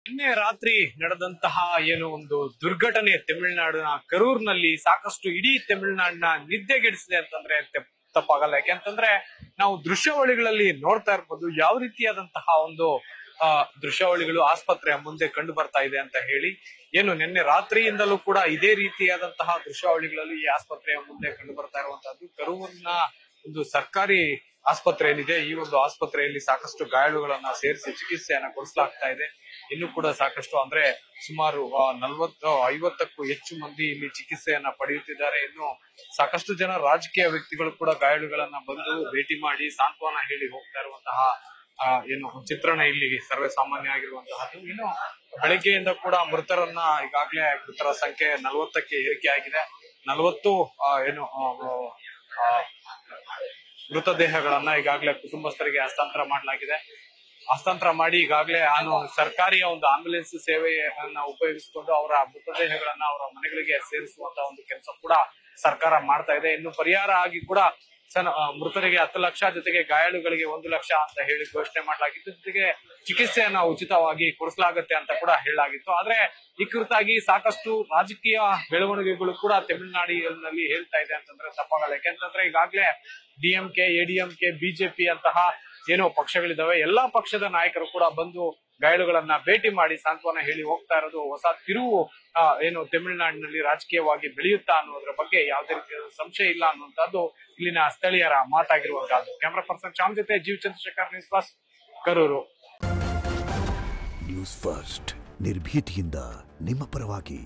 ನಿನ್ನೆ ರಾತ್ರಿ ನಡೆದಂತಹ ಏನು ಒಂದು ದುರ್ಘಟನೆ ತಮಿಳುನಾಡಿನ ಕರೂರ್ನಲ್ಲಿ ಸಾಕಷ್ಟು ಇಡೀ ತಮಿಳುನಾಡಿನ ನಿದ್ದೆಗೆಡಿಸಿದೆ ಅಂತಂದ್ರೆ ತಪ್ಪಾಗಲ್ಲ. ಯಾಕೆಂತಂದ್ರೆ ನಾವು ದೃಶ್ಯಾವಳಿಗಳಲ್ಲಿ ನೋಡ್ತಾ ಇರ್ಬೋದು ಯಾವ ರೀತಿಯಾದಂತಹ ಒಂದು ದೃಶ್ಯಾವಳಿಗಳು ಆಸ್ಪತ್ರೆಯ ಮುಂದೆ ಕಂಡು ಬರ್ತಾ ಇದೆ ಅಂತ ಹೇಳಿ. ಏನು ನಿನ್ನೆ ರಾತ್ರಿಯಿಂದಲೂ ಕೂಡ ಇದೇ ರೀತಿಯಾದಂತಹ ದೃಶ್ಯಾವಳಿಗಳಲ್ಲಿ ಈ ಆಸ್ಪತ್ರೆಯ ಮುಂದೆ ಕಂಡು ಬರ್ತಾ ಇರುವಂತಹದ್ದು ಕರೂರಿನ ಒಂದು ಸರ್ಕಾರಿ ಆಸ್ಪತ್ರೆ ಏನಿದೆ, ಈ ಒಂದು ಆಸ್ಪತ್ರೆಯಲ್ಲಿ ಸಾಕಷ್ಟು ಗಾಯಾಳುಗಳನ್ನ ಸೇರಿಸಿ ಚಿಕಿತ್ಸೆಯನ್ನ ಕೊಡಿಸಲಾಗ್ತಾ ಇದೆ. ಇನ್ನು ಕೂಡ ಸಾಕಷ್ಟು ಅಂದ್ರೆ ಸುಮಾರು 50ಕ್ಕೂ ಹೆಚ್ಚು ಮಂದಿ ಇಲ್ಲಿ ಚಿಕಿತ್ಸೆಯನ್ನ ಪಡೆಯುತ್ತಿದ್ದಾರೆ. ಇನ್ನು ಸಾಕಷ್ಟು ಜನ ರಾಜಕೀಯ ವ್ಯಕ್ತಿಗಳು ಕೂಡ ಗಾಯಾಳುಗಳನ್ನ ಬಂದು ಭೇಟಿ ಮಾಡಿ ಸಾಂತ್ವನ ಹೇಳಿ ಹೋಗ್ತಾ ಇರುವಂತಹ ಏನು ಚಿತ್ರಣ ಇಲ್ಲಿ ಸರ್ವೇ ಸಾಮಾನ್ಯ ಆಗಿರುವಂತಹದ್ದು. ಇನ್ನು ಬೆಳಗ್ಗೆಯಿಂದ ಕೂಡ ಮೃತರನ್ನ ಈಗಾಗಲೇ ಮೃತರ ಸಂಖ್ಯೆ 40ಕ್ಕೆ ಏರಿಕೆ ಆಗಿದೆ. 40 ಏನು ಮೃತದೇಹಗಳನ್ನ ಈಗಾಗಲೇ ಕುಟುಂಬಸ್ಥರಿಗೆ ಹಸ್ತಾಂತರ ಮಾಡಲಾಗಿದೆ. ಹಸ್ತಾಂತರ ಮಾಡಿ ಈಗಾಗಲೇ ಸರ್ಕಾರಿಯ ಒಂದು ಆಂಬ್ಯುಲೆನ್ಸ್ ಸೇವೆಯನ್ನ ಉಪಯೋಗಿಸಿಕೊಂಡು ಅವರ ಮೃತದೇಹಗಳನ್ನ ಅವರ ಮನೆಗಳಿಗೆ ಸೇರಿಸುವಂತ ಒಂದು ಕೆಲಸ ಕೂಡ ಸರ್ಕಾರ ಮಾಡ್ತಾ ಇದೆ. ಇನ್ನು ಪರಿಹಾರ ಆಗಿ ಕೂಡ ಮೃತರಿಗೆ 10 ಲಕ್ಷ ಜೊತೆಗೆ ಗಾಯಾಳುಗಳಿಗೆ 1 ಲಕ್ಷ ಅಂತ ಹೇಳಿ ಘೋಷಣೆ ಮಾಡಲಾಗಿತ್ತು. ಜೊತೆಗೆ ಚಿಕಿತ್ಸೆಯನ್ನ ಉಚಿತವಾಗಿ ಕೊಡಿಸಲಾಗುತ್ತೆ ಅಂತ ಕೂಡ ಹೇಳಲಾಗಿತ್ತು. ಆದ್ರೆ ಈ ಕುರಿತಾಗಿ ಸಾಕಷ್ಟು ರಾಜಕೀಯ ಬೆಳವಣಿಗೆಗಳು ಕೂಡ ತಮಿಳುನಾಡಿನಲ್ಲಿ ಹೇಳ್ತಾ ಇದೆ ಅಂತಂದ್ರೆ ತಪ್ಪಾಗಲ್ಲ. ಯಾಕೆಂತಂದ್ರೆ ಈಗಾಗಲೇ ಡಿಎಂಕೆ, ಎಡಿಎಂಕೆ, ಬಿಜೆಪಿ ಅಂತಹ ಏನೋ ಪಕ್ಷಗಳಿದಾವೆ. ಎಲ್ಲಾ ಪಕ್ಷದ ನಾಯಕರು ಕೂಡ ಬಂದು ಗಾಯಾಳುಗಳನ್ನ ಭೇಟಿ ಮಾಡಿ ಸಾಂತ್ವನ ಹೇಳಿ ಹೋಗ್ತಾ ಇರೋದು ಹೊಸ ತಿರುವು ಏನು ತಮಿಳುನಾಡಿನಲ್ಲಿ ರಾಜಕೀಯವಾಗಿ ಬೆಳೆಯುತ್ತಾ ಅನ್ನೋದ್ರ ಬಗ್ಗೆ ಯಾವುದೇ ರೀತಿಯ ಸಂಶಯ ಇಲ್ಲ ಅನ್ನುವಂಥದ್ದು ಇಲ್ಲಿನ ಸ್ಥಳೀಯರ ಮಾತಾಗಿರುವಂತಹದ್ದು. ಕ್ಯಾಮರಾ ಪರ್ಸನ್ ಶ್ಯಾಮ್ ಜೊತೆ Jeev Chandrashekhar, news first, Karur. News first ನಿರ್ಭೀತಿಯಿಂದ ನಿಮ್ಮ ಪರವಾಗಿ.